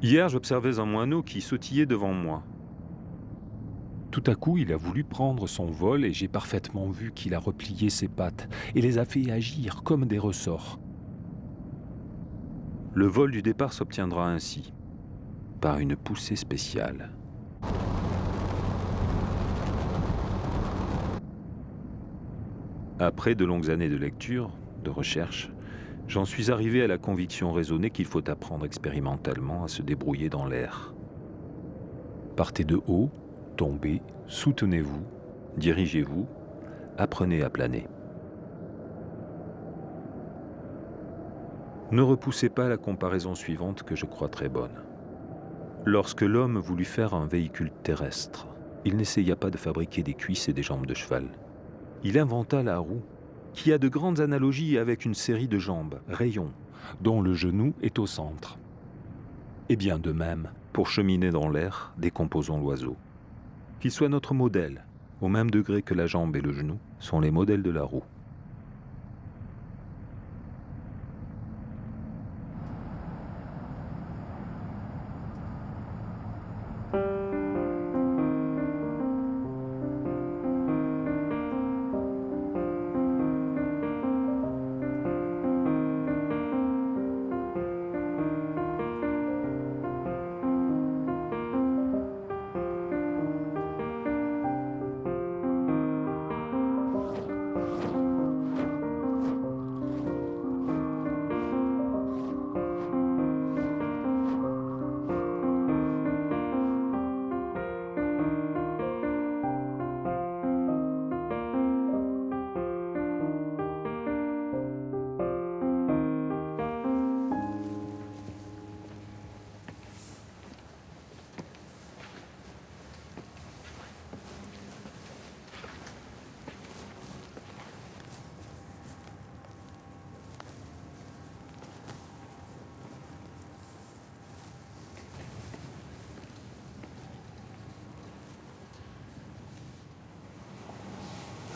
Hier, j'observais un moineau qui sautillait devant moi. Tout à coup, il a voulu prendre son vol et j'ai parfaitement vu qu'il a replié ses pattes et les a fait agir comme des ressorts. Le vol du départ s'obtiendra ainsi, par une poussée spéciale. Après de longues années de lecture, de recherche, j'en suis arrivé à la conviction raisonnée qu'il faut apprendre expérimentalement à se débrouiller dans l'air. Partez de haut, tombez, soutenez-vous, dirigez-vous, apprenez à planer. Ne repoussez pas la comparaison suivante que je crois très bonne. Lorsque l'homme voulut faire un véhicule terrestre, il n'essaya pas de fabriquer des cuisses et des jambes de cheval. Il inventa la roue, qui a de grandes analogies avec une série de jambes, rayons, dont le genou est au centre. Et bien de même, pour cheminer dans l'air, décomposons l'oiseau. Qu'il soit notre modèle, au même degré que la jambe et le genou sont les modèles de la roue.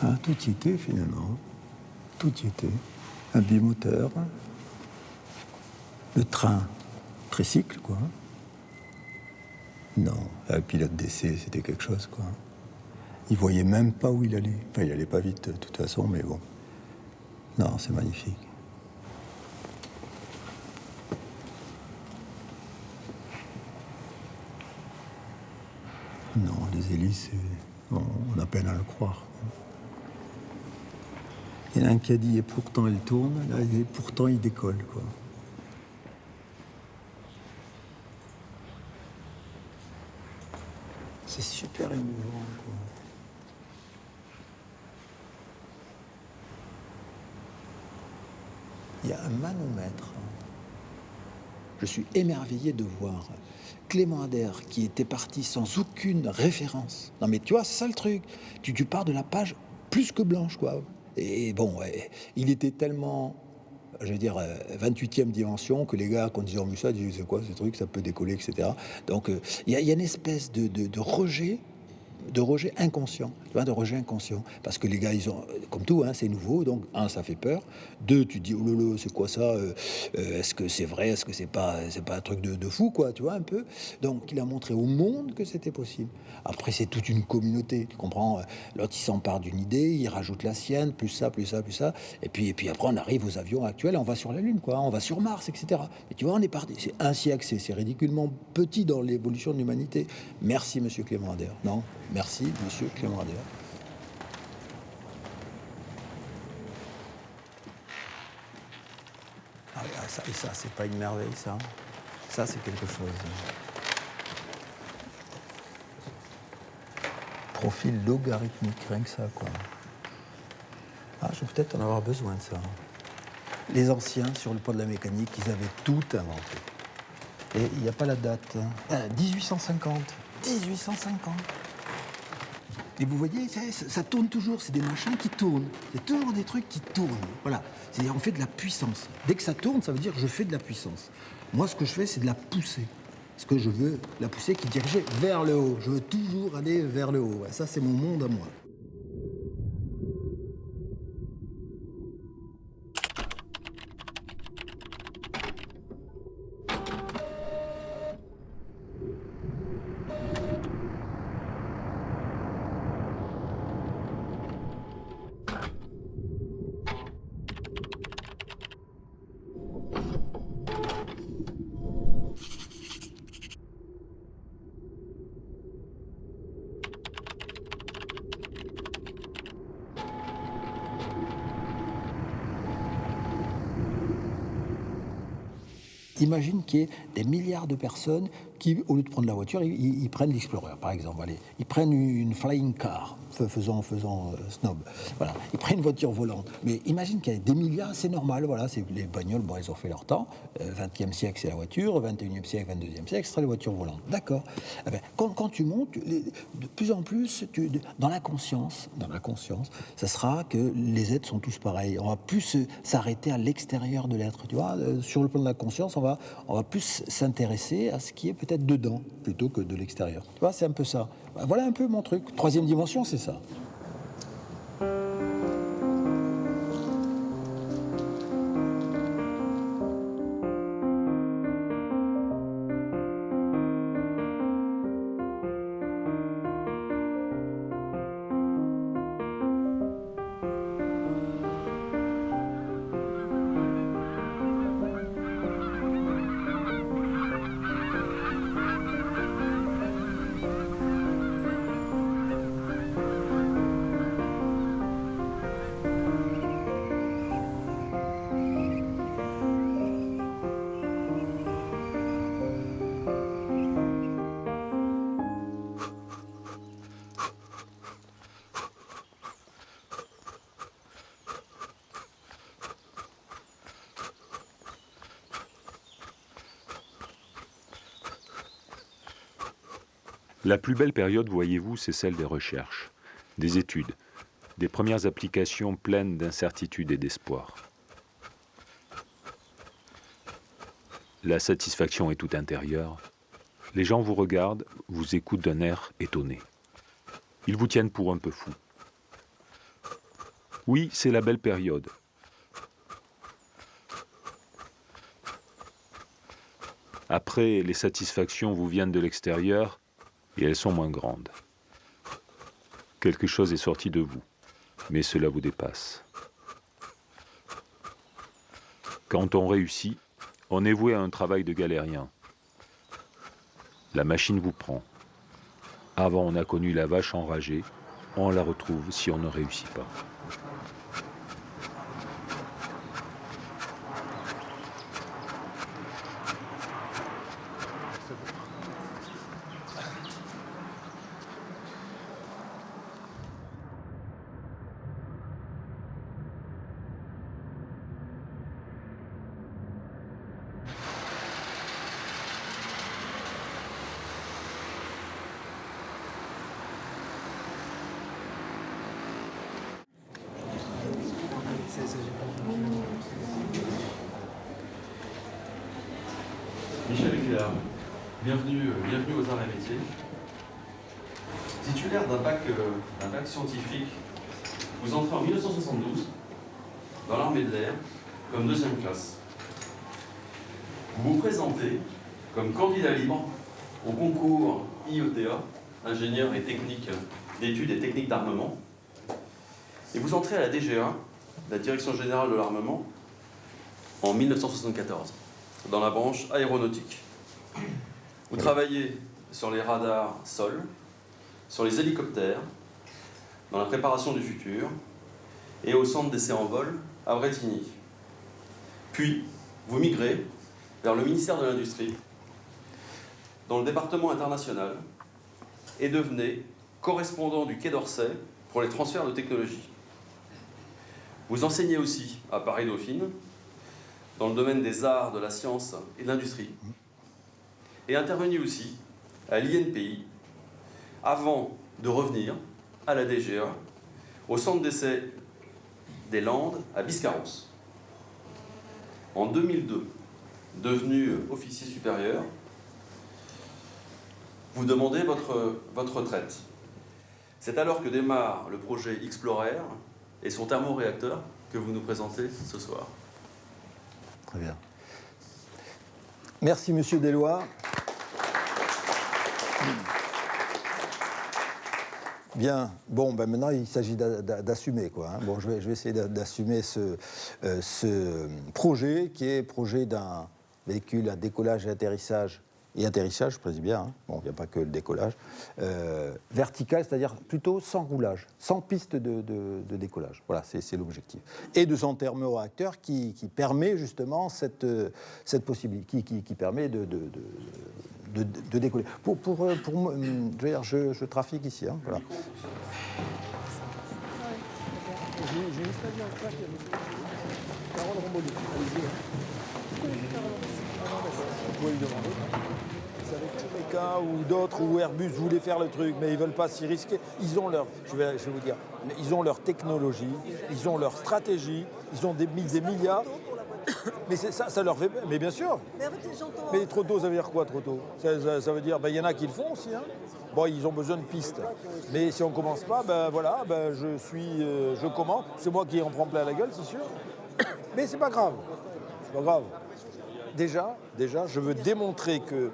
Ah, tout y était finalement, tout y était. Un bimoteur, le train tricycle, quoi. Non, un pilote d'essai, c'était quelque chose, quoi. Il voyait même pas où il allait. Enfin, il allait pas vite de toute façon, mais bon. Non, c'est magnifique. Non, les hélices, on a peine à le croire. Il y en a un qui a dit, et pourtant elle tourne, là, et pourtant il décolle, quoi. C'est super émouvant, quoi. Il y a un manomètre. Je suis émerveillé de voir Clément Ader qui était parti sans aucune référence. Non mais tu vois, c'est ça le truc. Tu pars de la page plus que blanche, quoi. Et bon, ouais, il était tellement, je veux dire, 28e dimension que les gars, quand ils ont vu ça, ils disaient, c'est quoi ce truc, ça peut décoller, etc. Donc, il y a une espèce de rejet inconscient, tu vois, de rejet inconscient. Parce que les gars, ils ont, comme tout, hein, c'est nouveau, donc, un, ça fait peur. Deux, tu te dis, oh lolo, c'est quoi ça est-ce que c'est vrai? Est-ce que c'est pas un truc de fou, quoi, tu vois, un peu? Donc, il a montré au monde que c'était possible. Après, c'est toute une communauté, tu comprends? L'autre, il s'empare d'une idée, il rajoute la sienne, plus ça, plus ça, plus ça. Et puis après, on arrive aux avions actuels, on va sur la Lune, quoi, on va sur Mars, etc. Mais tu vois, on est parti. C'est un siècle, c'est ridiculement petit dans l'évolution de l'humanité. Merci, monsieur Clément Ader. Non? Merci, monsieur Clément Ader. Ah, ça, c'est pas une merveille, ça. Ça, c'est quelque chose. Profil logarithmique, rien que ça, quoi. Ah, je vais peut-être en avoir besoin de ça. Les anciens, sur le plan de la mécanique, ils avaient tout inventé. Et il n'y a pas la date. 1850. 1850. Et vous voyez, ça tourne toujours, c'est des machins qui tournent. C'est toujours des trucs qui tournent. Voilà, c'est-à-dire on fait de la puissance. Dès que ça tourne, ça veut dire que je fais de la puissance. Moi, ce que je fais, c'est de la poussée. Parce que je veux la poussée qui est dirigée vers le haut. Je veux toujours aller vers le haut. Ouais, ça, c'est mon monde à moi. Imagine qu'il y ait des milliards de personnes qui, au lieu de prendre la voiture, ils prennent l'Explorer, par exemple. Allez, ils prennent une flying car, faisant snob. Voilà, ils prennent une voiture volante. Mais imagine qu'il y a des milliards, c'est normal. Voilà, c'est les bagnoles, bon, elles ont fait leur temps. 20e siècle, c'est la voiture. 21e siècle, 22e siècle, ce sera les voitures volantes. D'accord. Eh ben, quand tu montes, de plus en plus, dans la conscience, ça sera que les êtres sont tous pareils. On va plus s'arrêter à l'extérieur de l'être. Tu vois, sur le plan de la conscience, on va plus s'intéresser à ce qui est peut-être dedans plutôt que de l'extérieur. Tu vois, c'est un peu ça. Voilà un peu mon truc. 3e dimension, c'est ça. La plus belle période, voyez-vous, c'est celle des recherches, des études, des premières applications pleines d'incertitude et d'espoir. La satisfaction est tout intérieure. Les gens vous regardent, vous écoutent d'un air étonné. Ils vous tiennent pour un peu fou. Oui, c'est la belle période. Après, les satisfactions vous viennent de l'extérieur et elles sont moins grandes. Quelque chose est sorti de vous, mais cela vous dépasse. Quand on réussit, on est voué à un travail de galérien. La machine vous prend. Avant, on a connu la vache enragée, on la retrouve si on ne réussit pas. Michel Éclair, bienvenue aux Arts et Métiers. Titulaire d'un bac scientifique, vous entrez en 1972 dans l'armée de l'air comme 2e classe. Vous vous présentez comme candidat libre au concours IETA, ingénieur et technique d'études et techniques d'armement. Et vous entrez à la DGA, la Direction Générale de l'Armement, en 1974. Dans la branche aéronautique. Vous travaillez sur les radars sol, sur les hélicoptères, dans la préparation du futur et au centre d'essai en vol à Bretigny. Puis, vous migrez vers le ministère de l'Industrie, dans le département international, et devenez correspondant du Quai d'Orsay pour les transferts de technologie. Vous enseignez aussi à Paris-Dauphine, dans le domaine des arts, de la science et de l'industrie, et intervenu aussi à l'INPI, avant de revenir à la DGA, au centre d'essai des Landes, à Biscarrosse. En 2002, devenu officier supérieur, vous demandez votre retraite. C'est alors que démarre le projet Explorer et son thermoréacteur que vous nous présentez ce soir. Très bien. Merci, Monsieur Deloy. Bien. Bon, ben maintenant, il s'agit d'assumer, quoi. Hein. Bon, je vais essayer d'assumer ce projet, qui est projet d'un véhicule à décollage et atterrissage Et atterrissage, je précise bien, hein. Bon, il n'y a pas que le décollage. Vertical, c'est-à-dire plutôt sans roulage, sans piste de décollage. Voilà, c'est l'objectif. Et de son thermoréacteur qui permet justement cette possibilité, qui permet de décoller. Moi, je veux dire, je trafique ici. Hein, voilà. J'ai une stagiaire en classe, Carole Romboli. Vous pouvez lui demander. C'est avec Meca ou d'autres, ou Airbus voulaient faire le truc, mais ils ne veulent pas s'y risquer. Ils ont leur, je vais vous dire, ils ont leur technologie, ils ont leur stratégie, ils ont mis des milliards. Mais ça leur fait... Mais bien sûr. Mais trop tôt, ça veut dire quoi, trop tôt? Ça veut dire, il y en a qui le font aussi. Hein. Bon, ils ont besoin de pistes. Mais si on ne commence pas, je commence. C'est moi qui en prends plein la gueule, c'est sûr. Mais c'est pas grave. C'est pas grave. Déjà, je veux démontrer que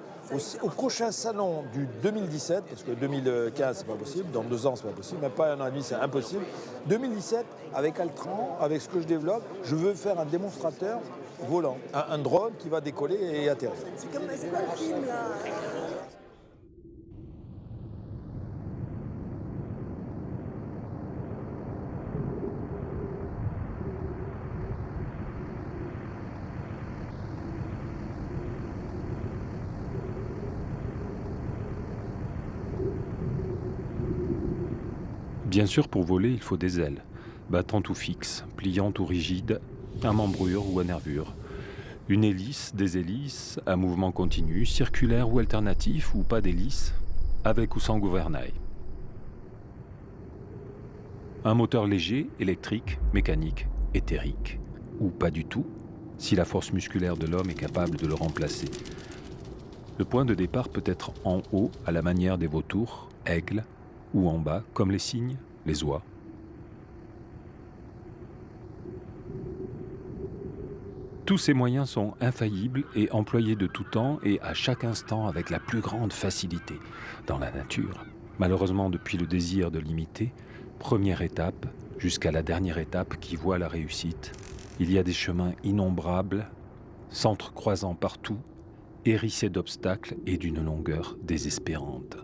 au prochain salon du 2017, parce que 2015 c'est pas possible, dans 2 ans c'est pas possible, même pas un an et demi c'est impossible. 2017, avec Altran, avec ce que je développe, je veux faire un démonstrateur volant, un drone qui va décoller et atterrir. C'est quoi le film là Bien sûr, pour voler, il faut des ailes, battantes ou fixes, pliantes ou rigides, à membrure ou à nervure. Une hélice, des hélices, à mouvement continu, circulaire ou alternatif, ou pas d'hélice, avec ou sans gouvernail. Un moteur léger, électrique, mécanique, éthérique, ou pas du tout, si la force musculaire de l'homme est capable de le remplacer. Le point de départ peut être en haut, à la manière des vautours, aigles, ou en bas, comme les cygnes, les oies. Tous ces moyens sont infaillibles et employés de tout temps et à chaque instant avec la plus grande facilité dans la nature. Malheureusement, depuis le désir de l'imiter, première étape jusqu'à la dernière étape qui voit la réussite, il y a des chemins innombrables, s'entrecroisant partout, hérissés d'obstacles et d'une longueur désespérante.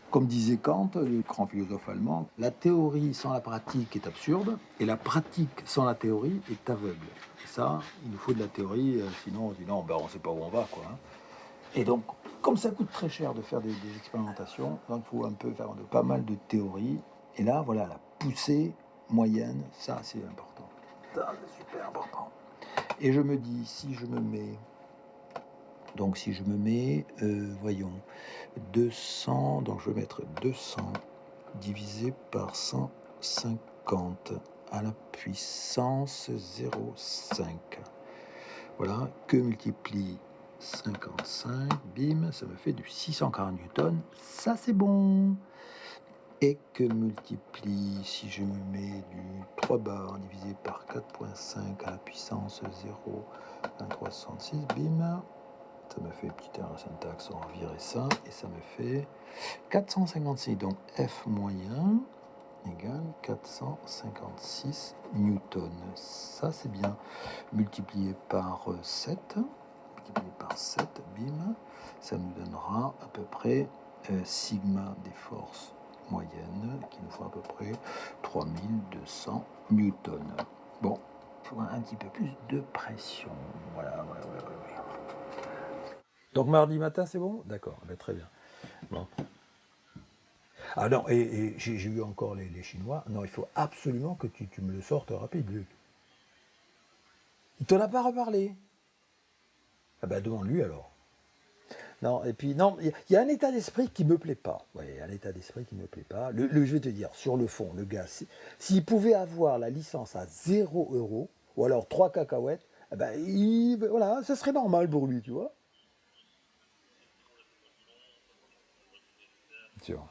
Comme disait Kant, le grand philosophe allemand, la théorie sans la pratique est absurde et la pratique sans la théorie est aveugle. Et ça, il nous faut de la théorie, sinon on ne sait pas où on va, quoi. Hein. Et donc, comme ça coûte très cher de faire des expérimentations, donc il faut un peu faire pas mal de théorie. Et là, voilà, la poussée moyenne, ça c'est important. Ça c'est super important. Et je me dis, si je me mets, voyons, 200, donc je vais mettre 200 divisé par 150 à la puissance 0,5. Voilà, que multiplie 55, bim, ça me fait du 640 newtons, ça c'est bon. Et que multiplie, si je me mets du 3 bar divisé par 4,5 à la puissance 0,2366, bim, ça me fait, petite erreur de syntaxe, on va virer ça, et ça me fait 456, donc F moyen égale 456 newtons. Ça c'est bien. Multiplié par 7, bim, ça nous donnera à peu près sigma des forces moyennes, qui nous font à peu près 3200 newtons. Bon, il faudra un petit peu plus de pression. Voilà. Donc mardi matin, c'est bon? D'accord, très bien. Bon. Ah non, et j'ai eu encore les Chinois. Non, il faut absolument que tu me le sortes rapide, Luc. Il t'en a pas reparlé? Ah ben demande-lui alors. Non, et puis non, il y a un état d'esprit qui me plaît pas. Oui, un état d'esprit qui me plaît pas. Je vais te dire, sur le fond, le gars, s'il pouvait avoir la licence à 0 € ou alors 3 cacahuètes, voilà, ça serait normal pour lui, tu vois. Sûr.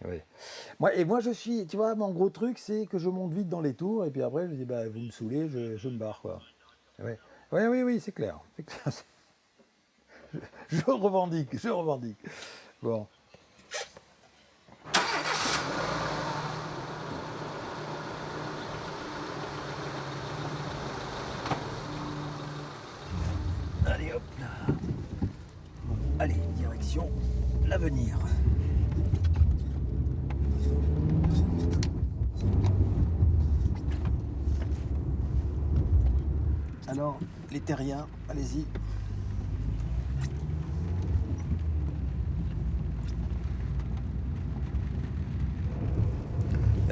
Oui. Moi, je suis, tu vois, mon gros truc, c'est que je monte vite dans les tours, et puis après, je dis, vous me saoulez, je me barre, quoi. Ouais. Oui, oui, oui, c'est clair. C'est clair. Je revendique. Bon. Allez, hop là. Bon, allez, direction l'avenir. Alors, les terriens, allez-y.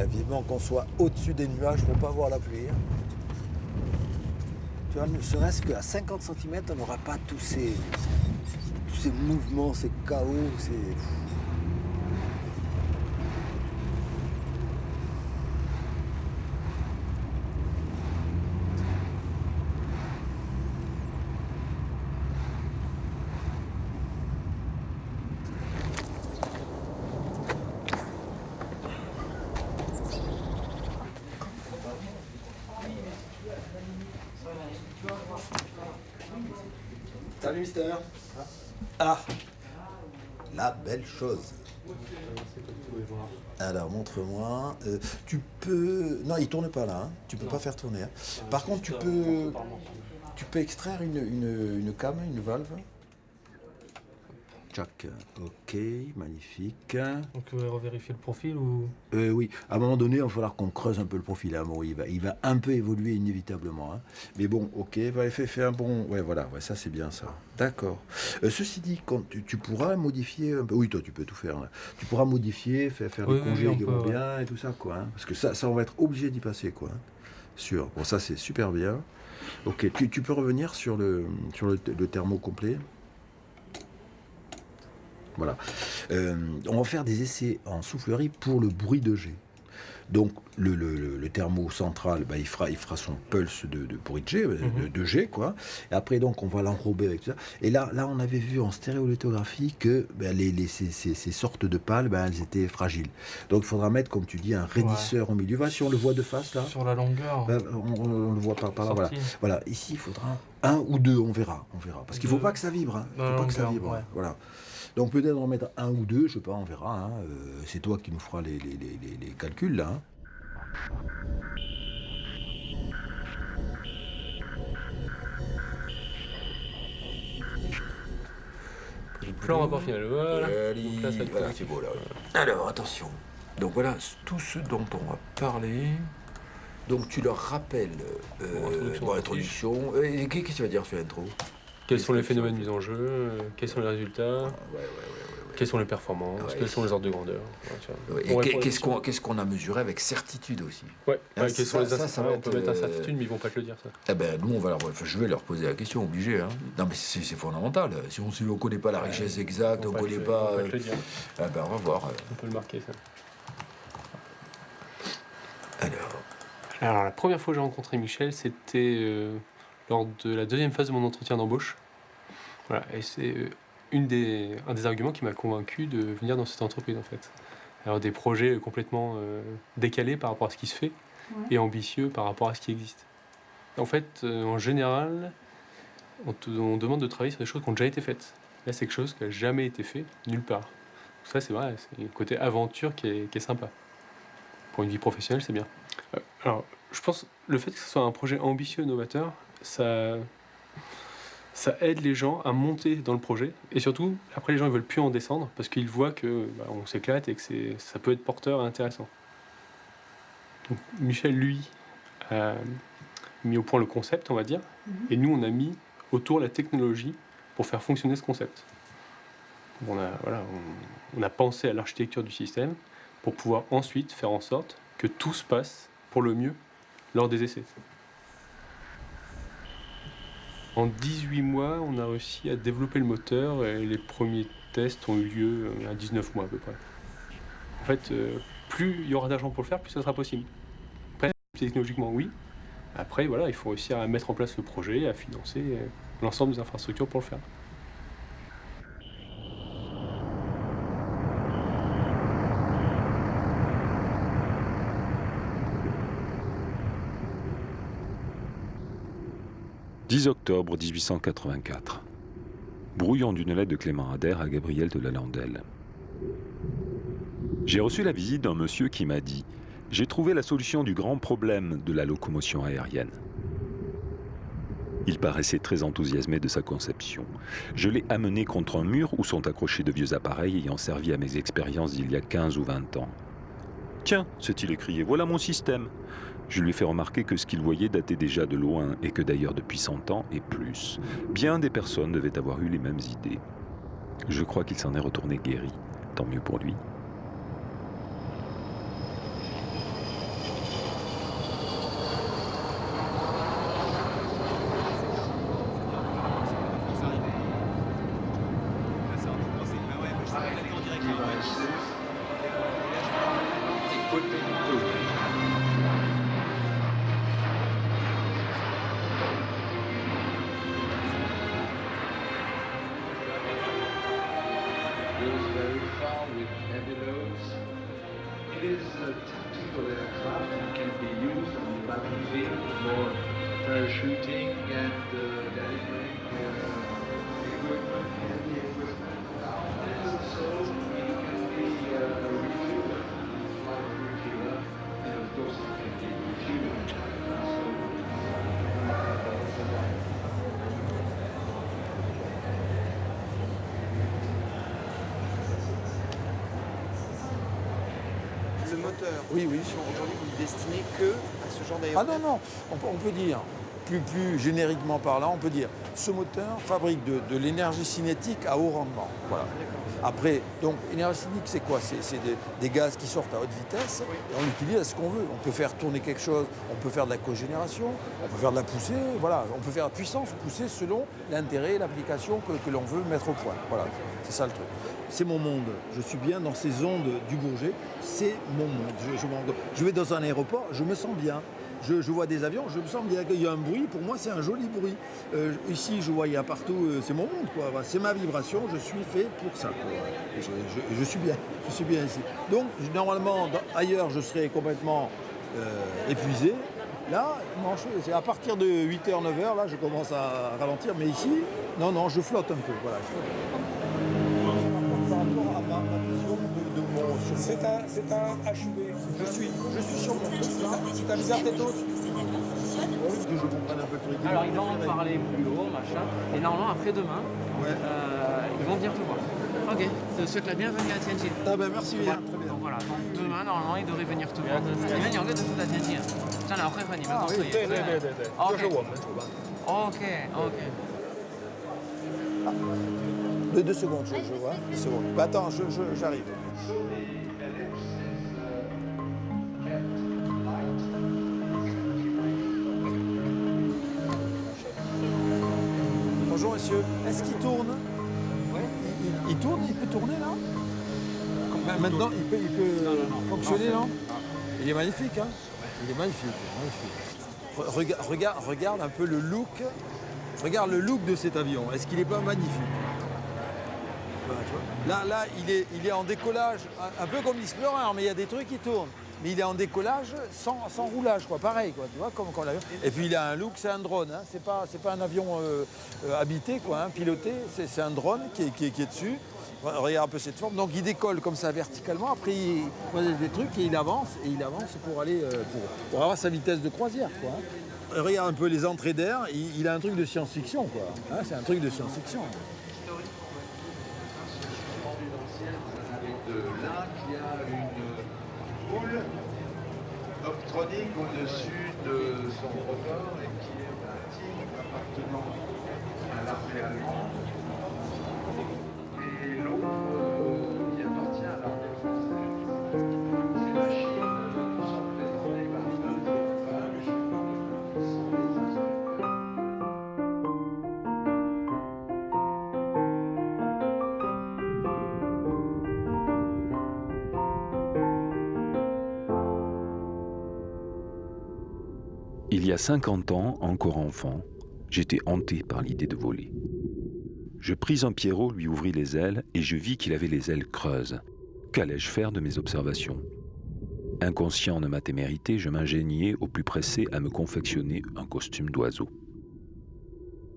Vivement qu'on soit au-dessus des nuages pour pas voir la pluie. Tu vois, ne serait-ce qu'à 50 cm, on n'aura pas tous ces mouvements, ces chaos, ces... Salut, Mister. Ah, la belle chose. Alors, montre-moi. Tu peux... Non, il tourne pas là. Hein. Tu peux pas faire tourner. Hein. Par contre, tu peux extraire une cam, une valve. Jack. Ok, magnifique. Donc revérifier le profil ou... Oui, à un moment donné, il va falloir qu'on creuse un peu le profil. Hein. Bon, il va un peu évoluer inévitablement. Hein. Mais bon, ok, fais un bon... Ouais, voilà, ouais, ça c'est bien ça. D'accord. Ceci dit, quand tu pourras modifier... Un peu... Oui, toi, tu peux tout faire. Là. Tu pourras modifier, faire des congés qui vont bien et tout ça, quoi. Hein. Parce que ça, on va être obligé d'y passer, quoi. Hein. Sûr. Bon, ça, c'est super bien. Ok, tu peux revenir sur le thermo complet. Voilà. On va faire des essais en soufflerie pour le bruit de jet. Donc le thermo central, il fera son pulse de bruit de jet, de jet, quoi. Et après, donc, on va l'enrober avec ça. Et là, on avait vu en stéréolithographie que ces sortes de pales, elles étaient fragiles. Donc il faudra mettre, comme tu dis, un raidisseur au milieu. Voilà, si on le voit de face, là. Sur la longueur. On le voit par là. Voilà. Ici, il faudra un ou deux, on verra. Parce qu'il ne faut pas que ça vibre. Hein. Faut pas que ça vibre. Ouais. Voilà. Donc peut-être en mettre un ou deux, je sais pas, on verra. Hein. C'est toi qui nous feras les calculs là. Hein. Plan rapport final, voilà. Donc là, c'est beau là. Alors attention. Donc voilà tout ce dont on va parler. Donc tu leur rappelles l'introduction. Qu'est-ce que tu vas dire sur l'intro? Quels sont les phénomènes mis en jeu? Quels sont les résultats? Quelles sont les performances? Quels sont les ordres de grandeur? Et qu'est-ce qu'on a mesuré avec certitude aussi? Quelles sont les incertitudes? On peut mettre incertitude, mais ils vont pas te le dire, ça. Eh ben, nous, je vais leur poser la question, obligé. Hein. Non, mais c'est fondamental. Si on ne connaît pas la richesse exacte, on ne connaît pas... On va te le dire. On va voir. On peut le marquer, ça. Alors, la première fois que j'ai rencontré Michel, c'était lors de la deuxième phase de mon entretien d'embauche. Voilà, et c'est un des arguments qui m'a convaincu de venir dans cette entreprise, en fait. Alors, des projets complètement décalés par rapport à ce qui se fait et ambitieux par rapport à ce qui existe. En fait, en général, on demande de travailler sur des choses qui ont déjà été faites. Là, c'est quelque chose qui n'a jamais été fait nulle part. Donc ça, c'est vrai, c'est le côté aventure qui est sympa. Pour une vie professionnelle, c'est bien. Alors, je pense le fait que ce soit un projet ambitieux, novateur, ça aide les gens à monter dans le projet. Et surtout, après, les gens ne veulent plus en descendre parce qu'ils voient que on s'éclate et que ça peut être porteur et intéressant. Donc, Michel, lui, a mis au point le concept, on va dire. Et nous, on a mis autour la technologie pour faire fonctionner ce concept. On a pensé à l'architecture du système pour pouvoir ensuite faire en sorte que tout se passe pour le mieux lors des essais. En 18 mois, on a réussi à développer le moteur et les premiers tests ont eu lieu à 19 mois à peu près. En fait, plus il y aura d'argent pour le faire, plus ça sera possible. Après, technologiquement, oui. Après, il faut réussir à mettre en place le projet, à financer l'ensemble des infrastructures pour le faire. 10 octobre 1884. Brouillon d'une lettre de Clément Ader à Gabriel de la Landelle. J'ai reçu la visite d'un monsieur qui m'a dit « J'ai trouvé la solution du grand problème de la locomotion aérienne ». Il paraissait très enthousiasmé de sa conception. Je l'ai amené contre un mur où sont accrochés de vieux appareils ayant servi à mes expériences d'il y a 15 ou 20 ans. « Tiens », s'est-il écrié, « voilà mon système ». Je lui ai fait remarquer que ce qu'il voyait datait déjà de loin et que d'ailleurs depuis 100 ans et plus, bien des personnes devaient avoir eu les mêmes idées. Je crois qu'il s'en est retourné guéri, tant mieux pour lui. Le moteur, Oui, oui. aujourd'hui, vous ne destinez que à ce genre Ah d'aéronef. non, non, on peut dire, plus génériquement parlant, on peut dire, ce moteur fabrique de l'énergie cinétique à haut rendement. Voilà. D'accord. Après, donc, énergie cinétique, c'est quoi? C'est des gaz qui sortent à haute vitesse et on l'utilise à ce qu'on veut. On peut faire tourner quelque chose, on peut faire de la cogénération, on peut faire de la poussée, voilà. On peut faire puissance ou poussée selon l'intérêt et l'application que l'on veut mettre au point. Voilà, c'est ça le truc. C'est mon monde. Je suis bien dans ces ondes du Bourget. C'est mon monde. Je vais dans un aéroport, je me sens bien. Je vois des avions, je me sens bien. Il y a un bruit, pour moi c'est un joli bruit. Ici je vois, il y a partout, c'est mon monde, quoi. Voilà, c'est ma vibration, je suis fait pour ça, quoi. Je suis bien ici. Donc normalement, ailleurs je serais complètement épuisé. Là, non, c'est à partir de 8h, 9h, là je commence à ralentir, mais ici, non, je flotte un peu. Voilà, je flotte. Par rapport à ma vision de mon... C'est un HUD. Je suis sur mon C'est un bizarre tête haute. que je comprenne un peu le truc. Alors ils vont en parler plus haut, machin, et normalement après demain, Ouais. ils vont venir te voir. Ok, je te souhaite la bienvenue à Tianjin. Ah ben merci bien, très bien. Donc voilà, donc demain normalement ils devraient venir te voir.你们两个都是在天津，将来会和你们公司也是。对， OK 就是我们主办。 OK。 Deux secondes, je vois. 2 secondes. Bah, attends, j'arrive. Bonjour monsieur, est-ce qu'il tourne? Oui. Il tourne, il peut tourner là? Maintenant, il peut fonctionner, non? Il est magnifique, hein? Il est magnifique, magnifique. Regarde un peu le look. Regarde le look de cet avion. Est-ce qu'il n'est pas magnifique? Là, il est en décollage, un peu comme l'Explorer, mais il y a des trucs qui tournent. Mais il est en décollage sans roulage, quoi. Pareil, quoi. Tu vois, comme l'avion. Et puis il a un look, c'est un drone. Hein. C'est pas un avion habité, quoi, hein, piloté. C'est un drone qui est dessus. Regarde un peu cette forme. Donc il décolle comme ça verticalement. Après, il voit des trucs et il avance pour aller pour avoir sa vitesse de croisière, quoi. Hein. Regarde un peu les entrées d'air. Il a un truc de science-fiction, quoi. Hein, c'est un truc de science-fiction. De là qu'il y a une boule optronique au-dessus de son rotor et qui est un tigre appartenant à l'armée allemande et l'autre qui appartient à l'armée française. Ces machines sont présentées par un découpage qui sont des instruments. Il y a 50 ans, encore enfant, j'étais hanté par l'idée de voler. Je pris un pierrot, lui ouvris les ailes et je vis qu'il avait les ailes creuses. Qu'allais-je faire de mes observations? Inconscient de ma témérité, je m'ingéniais au plus pressé à me confectionner un costume d'oiseau.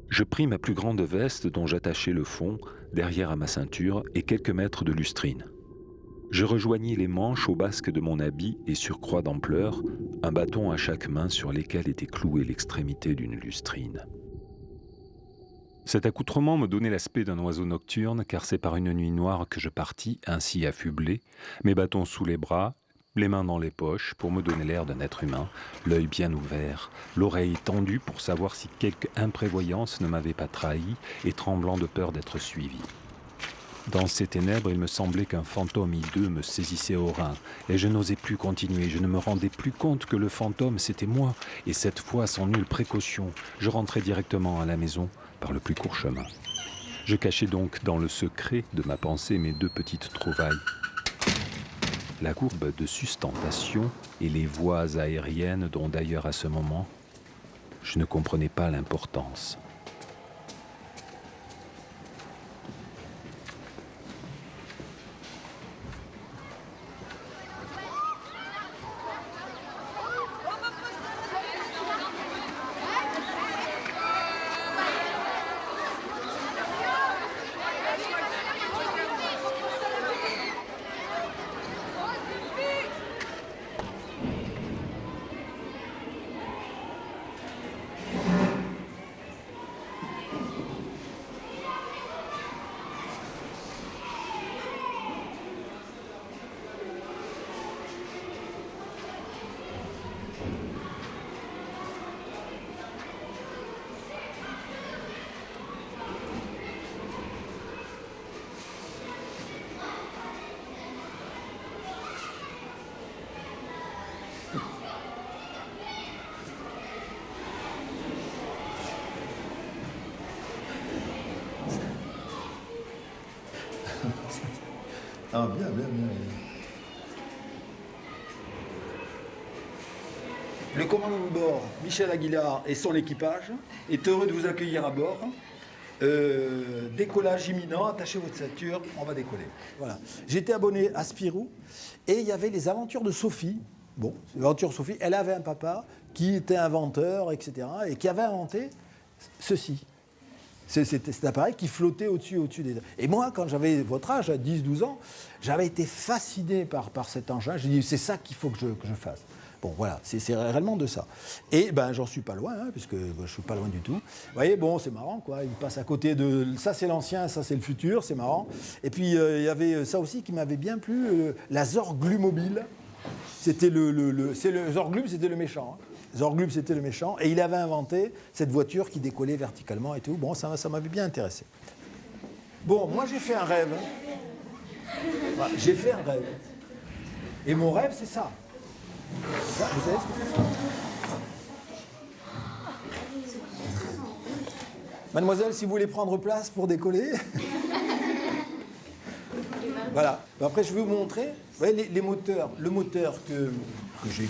Je pris ma plus grande veste dont j'attachais le fond, derrière à ma ceinture, et quelques mètres de lustrine. Je rejoignis les manches au basque de mon habit et surcroît d'ampleur, un bâton à chaque main sur lesquels était clouée l'extrémité d'une lustrine. Cet accoutrement me donnait l'aspect d'un oiseau nocturne, car c'est par une nuit noire que je partis, ainsi affublé, mes bâtons sous les bras, les mains dans les poches, pour me donner l'air d'un être humain, l'œil bien ouvert, l'oreille tendue pour savoir si quelque imprévoyance ne m'avait pas trahi, et tremblant de peur d'être suivi. Dans ces ténèbres, il me semblait qu'un fantôme hideux me saisissait au rein, et je n'osais plus continuer, je ne me rendais plus compte que le fantôme, c'était moi, et cette fois, sans nulle précaution, je rentrais directement à la maison, par le plus court chemin. Je cachais donc dans le secret de ma pensée mes deux petites trouvailles. La courbe de sustentation et les voies aériennes dont d'ailleurs à ce moment, je ne comprenais pas l'importance. Ah, bien. Le commandant de bord, Michel Aguilar, et son équipage est heureux de vous accueillir à bord. Décollage imminent, attachez votre ceinture, on va décoller. Voilà. J'étais abonné à Spirou et il y avait les aventures de Sophie. Bon, l'aventure de Sophie, elle avait un papa qui était inventeur, etc. et qui avait inventé ceci. Cet appareil qui flottait au-dessus des... Et moi, quand j'avais votre âge, à 10-12 ans, j'avais été fasciné par cet engin. J'ai dit, c'est ça qu'il faut que je fasse. Bon, voilà, c'est réellement de ça. Et ben, j'en suis pas loin, hein, puisque je suis pas loin du tout. Vous voyez, bon, c'est marrant, quoi. Il passe à côté de... Ça, c'est l'ancien, ça, c'est le futur, c'est marrant. Et puis, il y avait ça aussi qui m'avait bien plu, la Zorglu mobile. C'était le Zorglum, c'était le méchant. Hein. Zorglum, c'était le méchant. Et il avait inventé cette voiture qui décollait verticalement et tout. Bon, ça m'avait bien intéressé. Bon, moi, j'ai fait un rêve. Voilà, j'ai fait un rêve. Et mon rêve, c'est ça. Ça, vous savez ce que c'est ça ? Mademoiselle, si vous voulez prendre place pour décoller. Voilà. Après, je vais vous montrer. Vous voyez, les moteurs. Le moteur que j'ai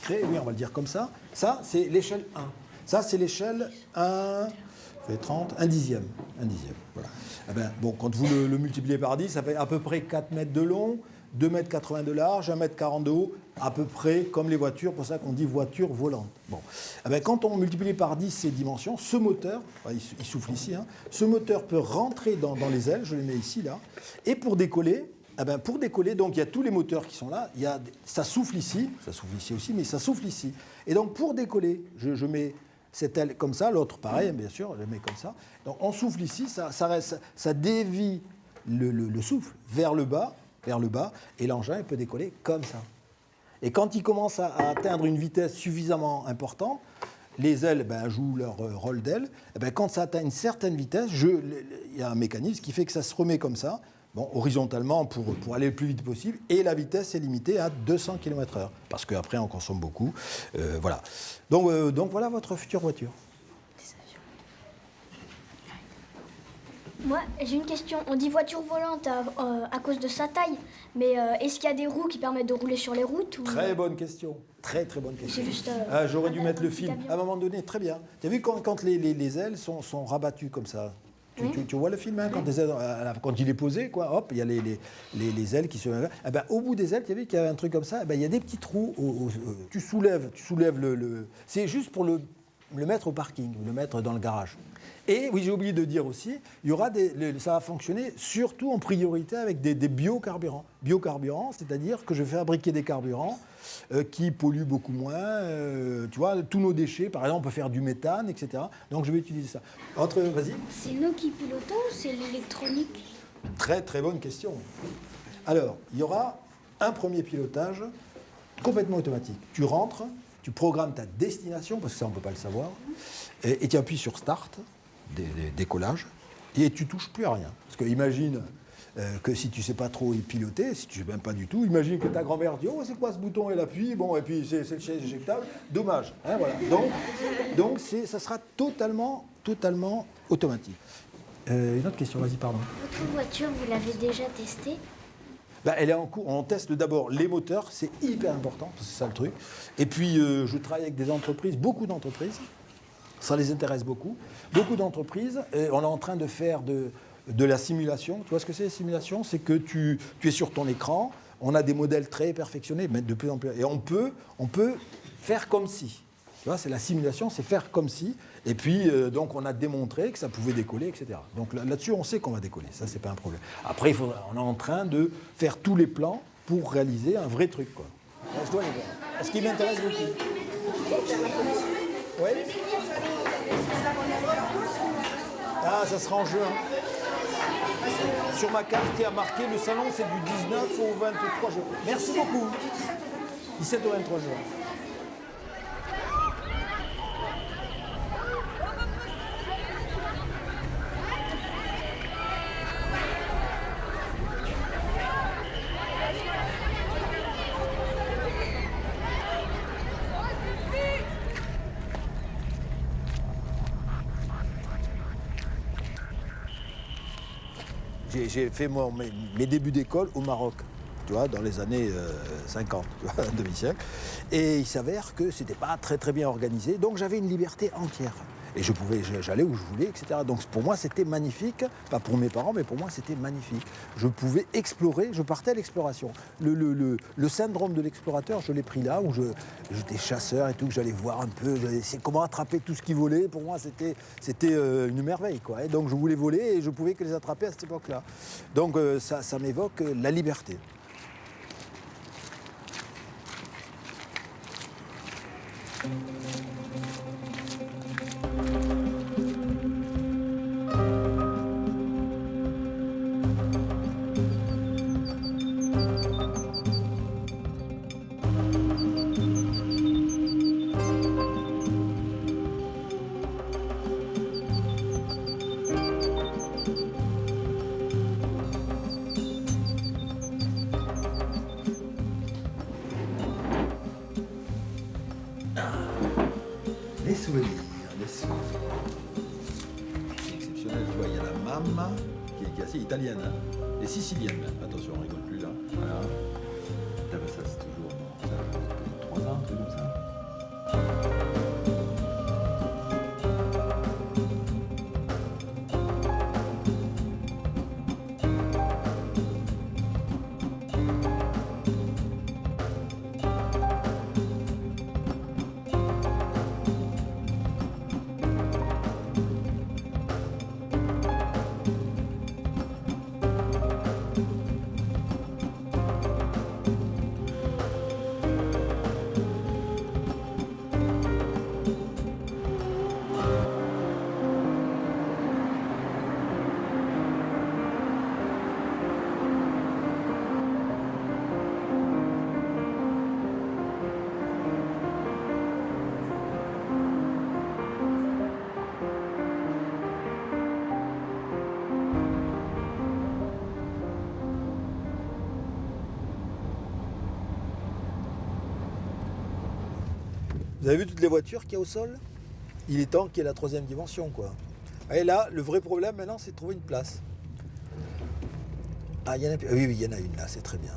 créé, oui, on va le dire comme ça. Ça, c'est l'échelle 1. Ça, c'est l'échelle 1, fait 30, 1 dixième. 1 dixième, voilà. Eh ben, bon, quand vous le multipliez par 10, ça fait à peu près 4 mètres de long, 2,80 mètres de large, 1,40 mètre de haut, à peu près comme les voitures, pour ça qu'on dit voiture volante. Bon. Eh ben, quand on multiplie par 10 ces dimensions, ce moteur, il souffle ici, hein, ce moteur peut rentrer dans les ailes, je les mets ici, là, et pour décoller, donc il y a tous les moteurs qui sont là, ça souffle ici aussi, mais ça souffle ici. Et donc pour décoller, je mets cette aile comme ça, l'autre pareil, bien sûr, je le mets comme ça. Donc on souffle ici, ça dévie le souffle vers le bas, et l'engin peut décoller comme ça. Et quand il commence à atteindre une vitesse suffisamment importante, les ailes jouent leur rôle d'aile. Quand ça atteint une certaine vitesse, il y a un mécanisme qui fait que ça se remet comme ça, bon, horizontalement pour aller le plus vite possible, et la vitesse est limitée à 200 km/h, parce qu'après on consomme beaucoup. Voilà. Donc voilà votre future voiture. Moi, j'ai une question. On dit voiture volante à cause de sa taille, mais est-ce qu'il y a des roues qui permettent de rouler sur les routes ou... Très bonne question. Très bonne question. C'est juste, j'aurais dû mettre le film. À un moment donné, très bien. Tu as vu quand les ailes sont rabattues comme ça? Tu vois le film, hein, quand il est posé, quoi, hop, il y a les ailes qui se... au bout des ailes, tu as vu qu'il y avait un truc comme ça, il y a des petits trous. Tu soulèves le... C'est juste pour le mettre au parking, le mettre dans le garage. Et oui, j'ai oublié de dire aussi, il y aura ça va fonctionner surtout en priorité avec des biocarburants. Biocarburants, c'est-à-dire que je vais fabriquer des carburants qui polluent beaucoup moins. Tu vois, tous nos déchets, par exemple, on peut faire du méthane, etc. Donc je vais utiliser ça. Vas-y. C'est nous qui pilotons ou c'est l'électronique? Très très bonne question. Alors, il y aura un premier pilotage complètement automatique. Tu rentres, tu programmes ta destination, parce que ça on ne peut pas le savoir, et tu appuies sur Start, décollage, et tu touches plus à rien. Parce que imagine que si tu ne sais pas trop y piloter, si tu ne sais même pas du tout, imagine que ta grand-mère dit « Oh, c'est quoi ce bouton » Elle appuie, bon, et puis c'est le chaise éjectable. Dommage. Hein, voilà. Donc ça sera totalement automatique. Une autre question, vas-y, pardon. Votre voiture, vous l'avez déjà testée? Elle est en cours. On teste d'abord les moteurs, c'est hyper important, c'est ça le truc. Et puis, je travaille avec des entreprises, beaucoup d'entreprises. Ça les intéresse beaucoup. Beaucoup d'entreprises. On est en train de faire de la simulation. Tu vois ce que c'est, la simulation? C'est que tu es sur ton écran, on a des modèles très perfectionnés, mais de plus en plus. Et on peut faire comme si. Tu vois, c'est la simulation, c'est faire comme si. Et puis, donc, on a démontré que ça pouvait décoller, etc. Donc là-dessus, on sait qu'on va décoller. Ça, c'est pas un problème. Après, on est en train de faire tous les plans pour réaliser un vrai truc, quoi. Je dois les voir. Ce qui m'intéresse beaucoup. Oui. Ah, ça sera en juin. Sur ma carte, il y a marqué le salon, c'est du 19 au 23 juin. Merci beaucoup. 17 au 23 juin. J'ai fait mes débuts d'école au Maroc, tu vois, dans les années 50, tu vois, demi-siècle. Et il s'avère que c'était pas très très bien organisé, donc j'avais une liberté entière. Et j'allais où je voulais, etc. Donc pour moi c'était magnifique, pas pour mes parents, mais pour moi c'était magnifique. Je pouvais explorer, je partais à l'exploration. Le syndrome de l'explorateur, je l'ai pris là, où j'étais chasseur et tout, j'allais voir un peu, comment attraper tout ce qui volait. Pour moi c'était une merveille, quoi. Et donc je voulais voler et je pouvais que les attraper à cette époque-là. Donc ça m'évoque la liberté. Les souvenirs. C'est exceptionnel, tu vois, il y a la mamma qui est assez italienne, hein, et sicilienne. Attention, on rigole plus là. Voilà. Ça, c'est toujours ça, 3 ans, un truc comme ça. Vous avez vu toutes les voitures qu'il y a au sol? Il est temps qu'il y ait la 3e dimension, quoi. Et là, le vrai problème maintenant, c'est de trouver une place. Ah, il y en a, oui, il y en a une là, c'est très bien.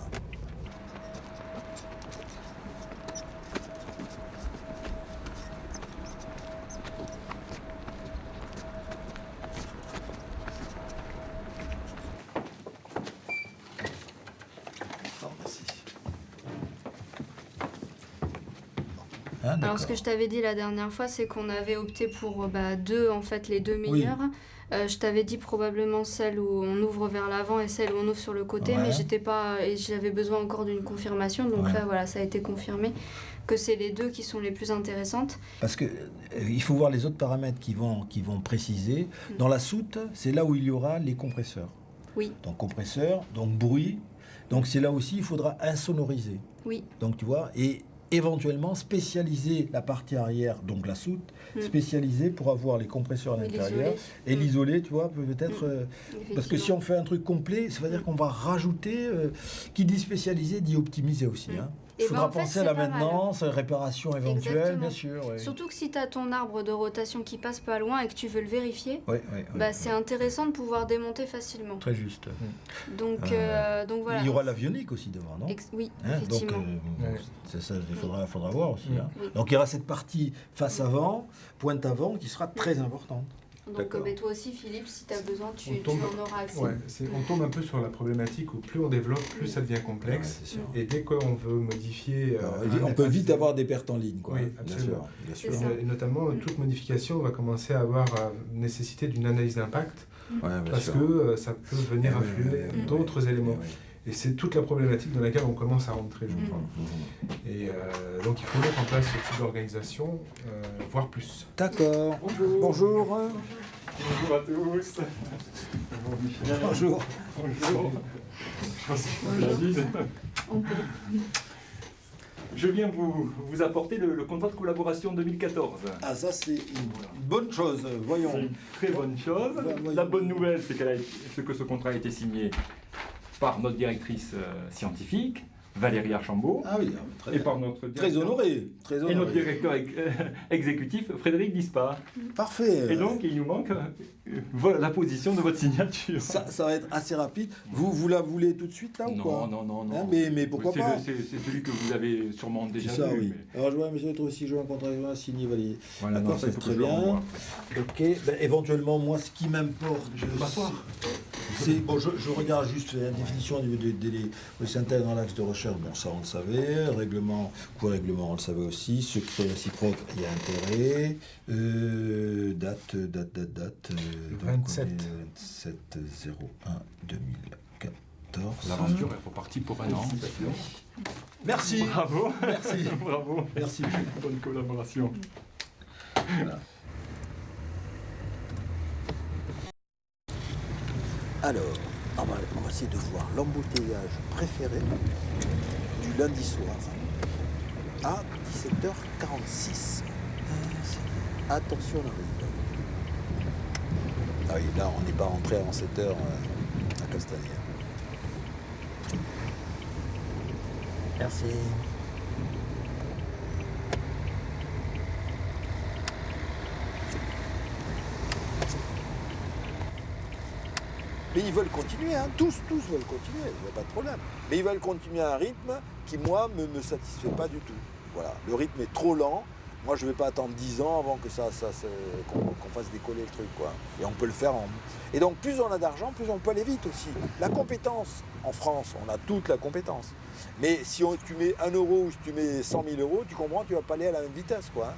Hein, Alors ce que je t'avais dit la dernière fois, c'est qu'on avait opté pour deux, en fait, les deux meilleures. Je t'avais dit probablement celle où on ouvre vers l'avant et celle où on ouvre sur le côté, mais j'avais besoin encore d'une confirmation. Donc là, voilà, ça a été confirmé que c'est les deux qui sont les plus intéressantes. Parce que il faut voir les autres paramètres qui vont préciser. Dans la soute, c'est là où il y aura les compresseurs. Oui. Donc compresseur, donc bruit. Donc c'est là aussi il faudra insonoriser. Oui. Donc tu vois, et éventuellement spécialiser la partie arrière, donc la soute, spécialiser pour avoir les compresseurs à l'intérieur et l'isoler, tu vois, peut-être. Parce que si on fait un truc complet, ça veut dire qu'on va rajouter. Qui dit spécialiser dit optimiser aussi. Hein. Il faudra penser à la maintenance, réparation éventuelle, exactement. bien sûr. Ouais. Surtout que si tu as ton arbre de rotation qui passe pas loin et que tu veux le vérifier, c'est intéressant de pouvoir démonter facilement. Très juste. Donc voilà. Il y aura l'avionique aussi devant, non? Oui, hein, effectivement. Donc, c'est ça, il faudra voir aussi. Hein. Oui. Donc il y aura cette partie face avant, pointe avant, qui sera très importante. Donc toi aussi, Philippe, si tu as besoin, tu en auras accès. On tombe un peu sur la problématique où plus on développe, plus ça devient complexe. Et dès qu'on veut modifier... on peut vite avoir des pertes en ligne. Quoi. Oui, absolument. Bien sûr. Et notamment, toute modification va commencer à avoir nécessité d'une analyse d'impact parce que ça peut venir influer d'autres éléments. Et c'est toute la problématique dans laquelle on commence à rentrer, je crois. Et donc il faut mettre en place ce type d'organisation, voire plus. D'accord. Bonjour. Bonjour à tous. Bonjour. Bonjour. Je viens vous apporter le contrat de collaboration 2014. Ah, ça c'est une bonne chose, voyons. C'est une très bonne chose. La bonne nouvelle, c'est que ce contrat a été signé par notre directrice scientifique, Valérie Archambault, et par notre directeur, et notre directeur exécutif, Frédéric Dispart. Parfait. Et donc, il nous manque voilà la position de votre signature. Ça va être assez rapide. Vous la voulez tout de suite, là, ou quoi? Non. Hein, mais pourquoi pas? C'est celui que vous avez sûrement déjà ça, vu. Oui. Mais... Alors, je vois, monsieur, aussi, je vois un contrat signé, validé. Voilà, d'accord, c'est très bien. Ok, éventuellement, moi, ce qui m'importe... Je vais m'asseoir. Je regarde juste la définition de synthèse dans l'axe de recherche. Bon, ça, on le savait. Règlement, on le savait aussi. Secret réciproque, il y a intérêt. Date. 27/01/2014. L'aventure est repartie pour un an. Merci. Bravo. Merci. Bravo. Merci. Bonne collaboration. Voilà. Alors, on va essayer de voir l'embouteillage préféré du lundi soir à 17h46. Attention, on arrive. Ah oui, là, on n'est pas rentré avant 7h à Castagnère. Merci. Mais ils veulent continuer, hein. Tous veulent continuer, il n'y a pas de problème. Mais ils veulent continuer à un rythme qui, moi, ne me satisfait pas du tout. Voilà, le rythme est trop lent. Moi, je ne vais pas attendre 10 ans avant que qu'on fasse décoller le truc, quoi. Et on peut le faire Et donc, plus on a d'argent, plus on peut aller vite aussi. La compétence, en France, on a toute la compétence. Mais si tu mets 1 euro ou si tu mets 100 000 euros, tu comprends, tu ne vas pas aller à la même vitesse, quoi.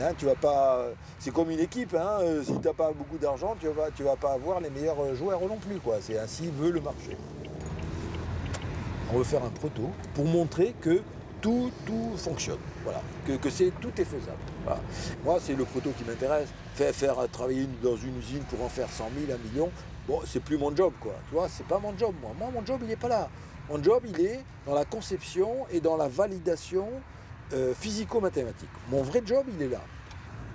Hein, tu vas pas. C'est comme une équipe, hein. Si tu n'as pas beaucoup d'argent, tu vas pas avoir les meilleurs joueurs non plus, quoi. C'est ainsi veut le marché. On veut faire un proto pour montrer que tout fonctionne. Voilà. Que tout est faisable. Voilà. Moi, c'est le proto qui m'intéresse. Faire travailler dans une usine pour en faire 100 000, 1 million, bon, c'est plus mon job, quoi. Tu vois, c'est pas mon job, moi. Moi, mon job, il n'est pas là. Mon job, il est dans la conception et dans la validation physico-mathématique. Mon vrai job, il est là.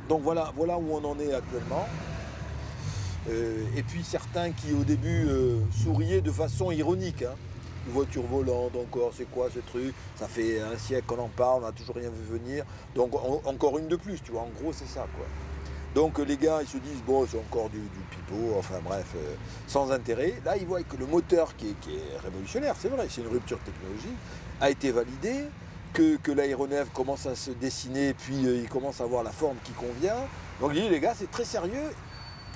Donc voilà où on en est actuellement. Et puis certains qui au début souriaient de façon ironique. Hein. Une voiture volante, encore, c'est quoi ce truc? Ça fait un siècle qu'on en parle, on n'a toujours rien vu venir. Donc encore une de plus, tu vois, en gros c'est ça, quoi. Donc les gars, ils se disent, bon, c'est encore du pipeau, enfin bref, sans intérêt. Là, ils voient que le moteur qui est révolutionnaire, c'est vrai, c'est une rupture technologique, a été validé, que l'aéronef commence à se dessiner, puis il commence à avoir la forme qui convient. Donc ils disent, les gars, c'est très sérieux,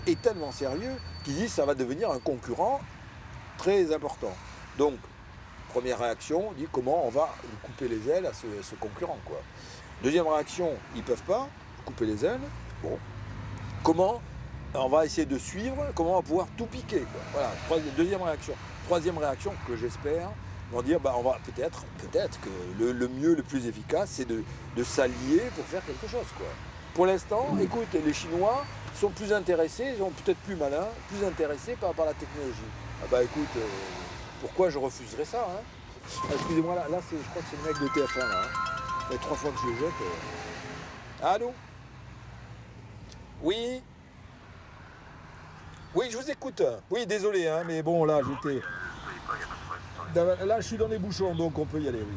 et tellement sérieux, qu'ils disent, ça va devenir un concurrent très important. Donc, Première réaction, on dit comment on va couper les ailes à ce concurrent, quoi. Deuxième réaction, ils ne peuvent pas couper les ailes. Bon. Comment on va essayer de suivre, comment on va pouvoir tout piquer, quoi. Voilà, deuxième réaction. Troisième réaction que j'espère, ils vont dire, on va peut-être que le mieux, le plus efficace, c'est de s'allier pour faire quelque chose, quoi. Pour l'instant, écoute, les Chinois sont plus intéressés, ils sont peut-être plus malins, plus intéressés par la technologie. Écoute, pourquoi je refuserais ça, hein? Excusez-moi, là je crois que c'est le mec de TF1, là. Hein. Ça fait 3 fois que je le jette. Allô? Oui? Oui, je vous écoute. Oui, désolé, hein, mais bon, là, j'étais... Là, je suis dans les bouchons, donc on peut y aller, oui.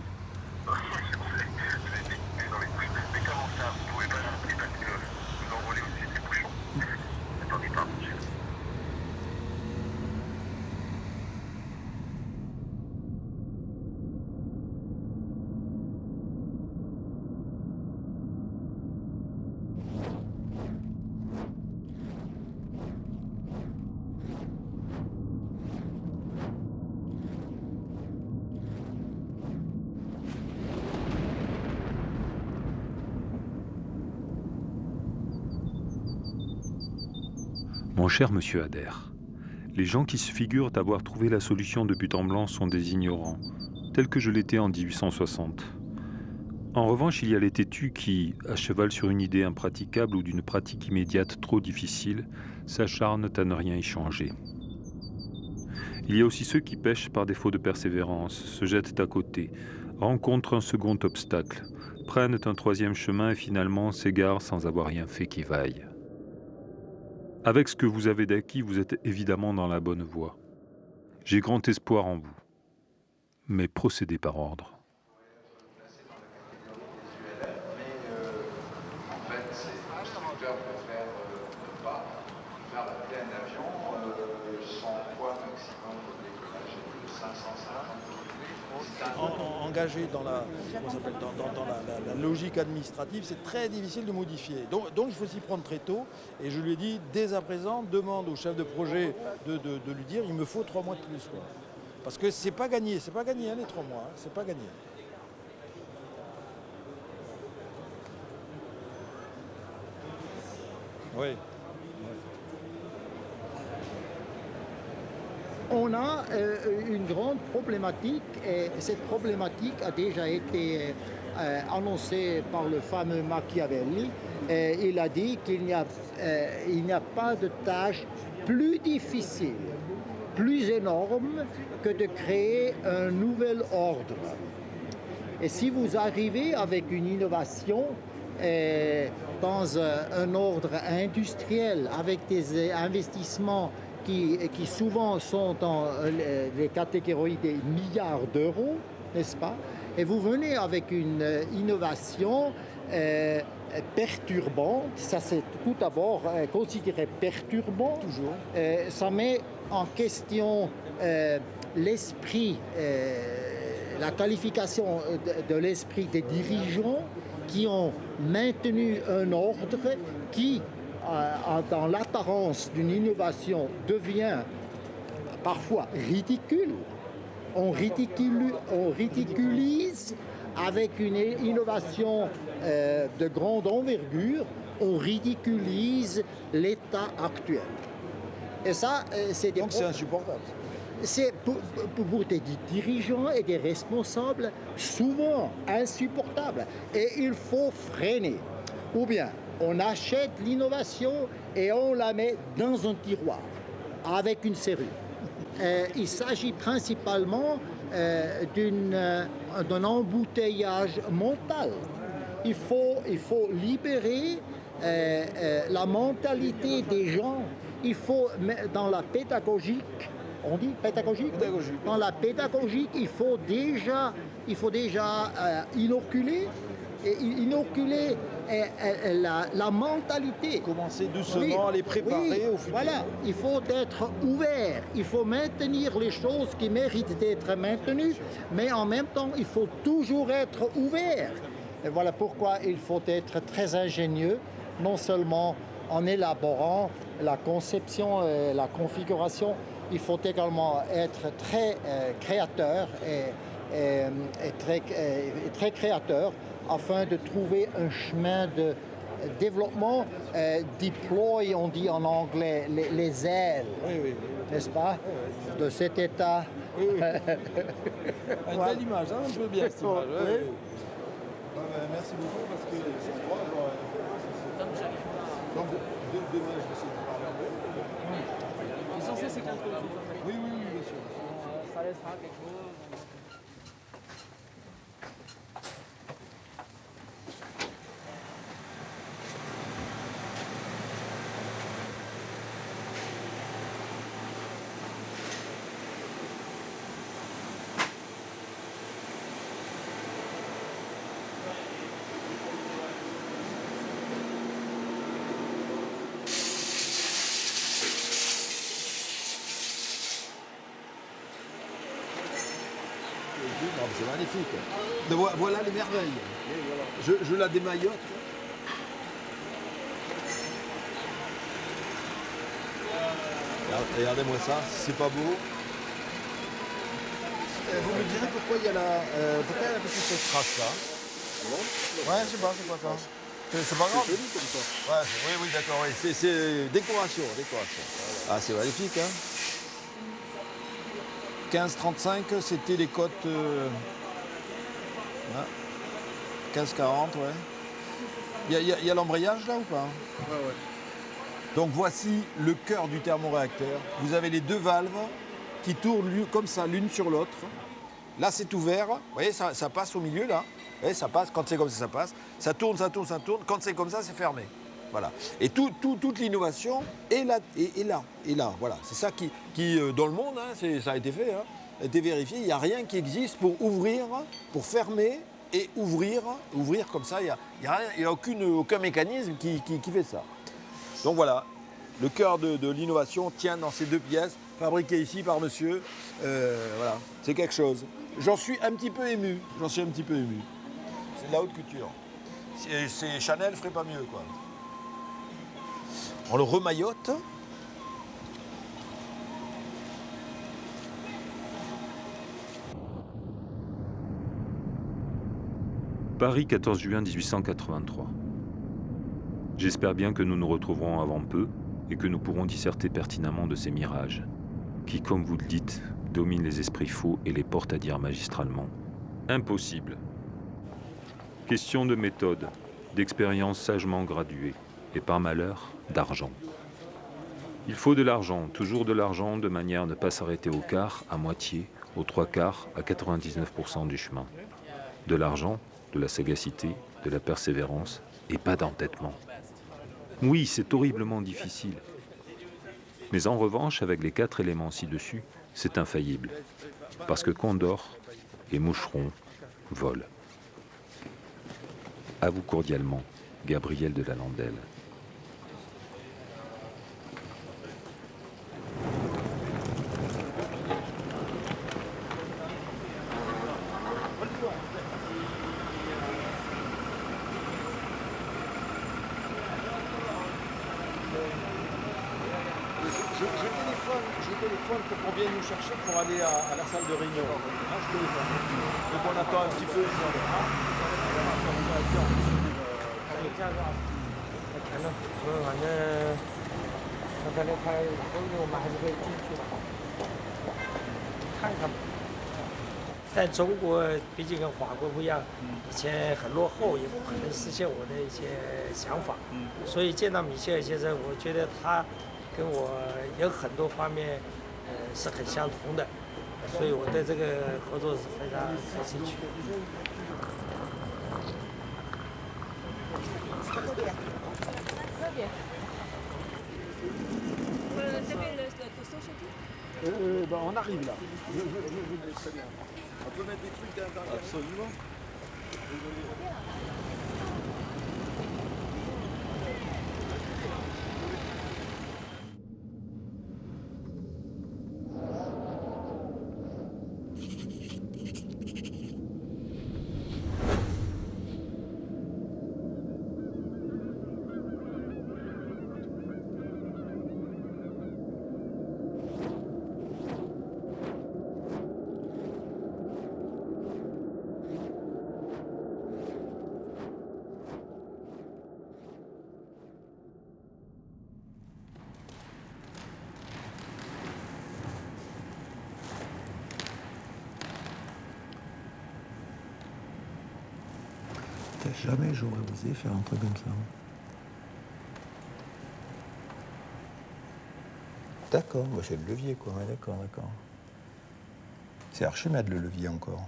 Mon cher monsieur Adair, les gens qui se figurent avoir trouvé la solution de but en blanc sont des ignorants, tels que je l'étais en 1860. En revanche, il y a les têtus qui, à cheval sur une idée impraticable ou d'une pratique immédiate trop difficile, s'acharnent à ne rien y changer. Il y a aussi ceux qui pêchent par défaut de persévérance, se jettent à côté, rencontrent un second obstacle, prennent un troisième chemin et finalement s'égarent sans avoir rien fait qui vaille. Avec ce que vous avez d'acquis, vous êtes évidemment dans la bonne voie. J'ai grand espoir en vous. Mais procédez par ordre. Engagé dans la logique administrative, c'est très difficile de modifier. Donc il faut s'y prendre très tôt. Et je lui ai dit, dès à présent, demande au chef de projet de lui dire, il me faut 3 mois de plus, quoi. Parce que c'est pas gagné, hein, les 3 mois, hein, c'est pas gagné. Oui. On a une grande problématique et cette problématique a déjà été annoncée par le fameux Machiavelli. Il a dit qu'il n'y a pas de tâche plus difficile, plus énorme que de créer un nouvel ordre. Et si vous arrivez avec une innovation dans un ordre industriel, avec des investissements qui souvent sont dans les catégories des milliards d'euros, n'est-ce pas? Et vous venez avec une innovation perturbante, ça c'est tout d'abord considéré perturbant. Toujours. Ça met en question l'esprit, la qualification de l'esprit des dirigeants qui ont maintenu un ordre qui, dans l'apparence d'une innovation, devient parfois ridicule. On ridiculise avec une innovation de grande envergure, on ridiculise l'état actuel. Et ça, c'est insupportable. C'est pour des dirigeants et des responsables souvent insupportable. Et il faut freiner. Ou bien on achète l'innovation et on la met dans un tiroir avec une serrure. Il s'agit principalement d'un embouteillage mental. Il faut libérer la mentalité des gens. Il faut, dans la pédagogique, on dit pédagogique? Dans la pédagogique, il faut déjà inoculer la mentalité. Commencer doucement à les préparer au futur. Voilà, il faut être ouvert, il faut maintenir les choses qui méritent d'être maintenues, mais en même temps, il faut toujours être ouvert. Et voilà pourquoi il faut être très ingénieux, non seulement en élaborant la conception et la configuration il faut également être très créateur et très créateur afin de trouver un chemin de développement, deploy, on dit en anglais, les ailes, n'est-ce pas, de cet état. Une belle image, hein, je veux bien cette image. Merci beaucoup parce que c'est droit. Donc, demain, je vais essayer de parler un peu. L'essentiel, c'est qu'on trouve. Oui, bien sûr. Ça laissera quelque chose. C'est magnifique. Voilà les merveilles. Je la démaillote. Regardez-moi ça, c'est pas beau. Vous me direz pourquoi il y a la petite trace là? Ouais, je sais pas, c'est quoi ça? C'est pas grave. Ouais, oui, d'accord, oui. C'est décoration. Ah, c'est magnifique, hein. 15-35, c'était les côtes. 15-40, ouais. Il y a l'embrayage là ou pas? Ouais. Donc voici le cœur du thermoréacteur. Vous avez les deux valves qui tournent comme ça, l'une sur l'autre. Là, c'est ouvert. Vous voyez, ça passe au milieu là. Vous voyez, ça passe. Quand c'est comme ça passe. Ça tourne. Quand c'est comme ça, c'est fermé. Voilà. Et toute l'innovation est là. Voilà. C'est ça qui dans le monde, hein, ça a été fait, hein, a été vérifié. Il n'y a rien qui existe pour ouvrir, pour fermer et ouvrir comme ça. Il n'y a aucun mécanisme qui fait ça. Donc voilà, le cœur de l'innovation tient dans ces deux pièces, fabriquées ici par monsieur. Voilà, c'est quelque chose. J'en suis un petit peu ému. C'est de la haute couture. C'est Chanel ferait pas mieux, quoi. On le remaillote. Paris, 14 juin 1883. J'espère bien que nous nous retrouverons avant peu et que nous pourrons disserter pertinemment de ces mirages, qui, comme vous le dites, dominent les esprits faux et les portent à dire magistralement « Impossible ». Question de méthode, d'expérience sagement graduée, et par malheur, d'argent. Il faut de l'argent, toujours de l'argent, de manière à ne pas s'arrêter au quart, à moitié, aux trois quarts, à 99% du chemin. De l'argent, de la sagacité, de la persévérance, et pas d'entêtement. Oui, c'est horriblement difficile. Mais en revanche, avec les 4 éléments ci-dessus, c'est infaillible. Parce que Condor et Moucheron volent. À vous cordialement, Gabriel de la Landelle. Je téléphone pour qu'on vienne nous chercher pour aller à la salle de réunion. Je téléphone. Donc on attend un petit peu. On arrive là. Très bien. On peut mettre des trucs derrière. Absolument. Putain, jamais j'aurais osé faire un truc comme ça. D'accord, bah c'est le levier, quoi. Ouais, d'accord. C'est Archimède, le levier, encore.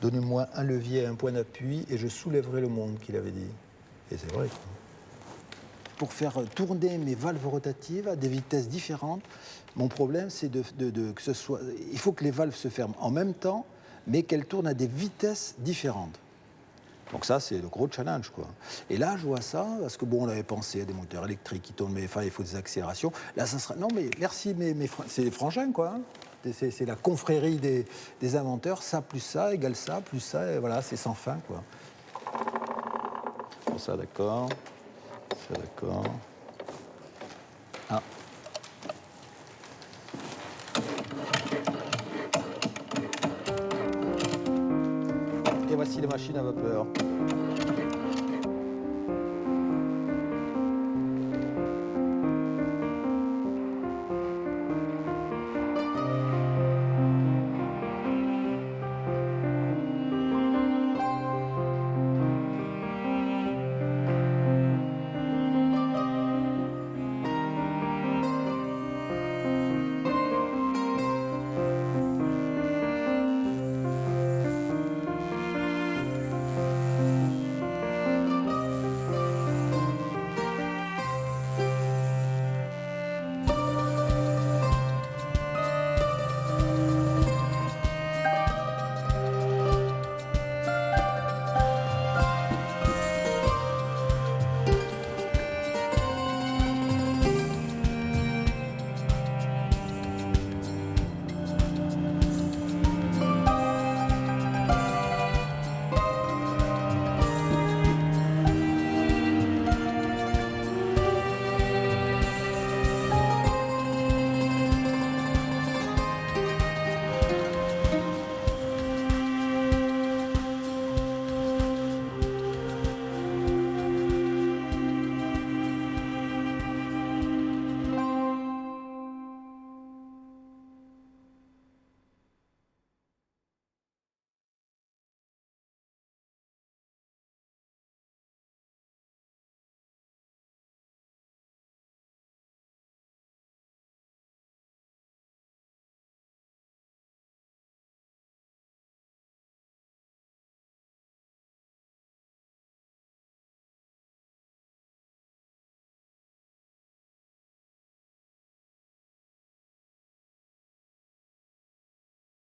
Donnez-moi un levier et un point d'appui et je soulèverai le monde, qu'il avait dit. Et c'est vrai, quoi. Pour faire tourner mes valves rotatives à des vitesses différentes, mon problème, c'est que ce soit... Il faut que les valves se ferment en même temps, mais qu'elles tournent à des vitesses différentes. Donc ça, c'est le gros challenge, quoi. Et là, je vois ça, parce que bon, on avait pensé à des moteurs électriques qui tournent, mais enfin, il faut des accélérations. Là, ça sera... Non, mais merci, c'est les frangins, quoi. Hein. C'est la confrérie des inventeurs. Ça plus ça égale ça, plus ça, et voilà, c'est sans fin, quoi. Bon, ça, d'accord. Ça, d'accord. Ah. Et voici les machines à vapeur.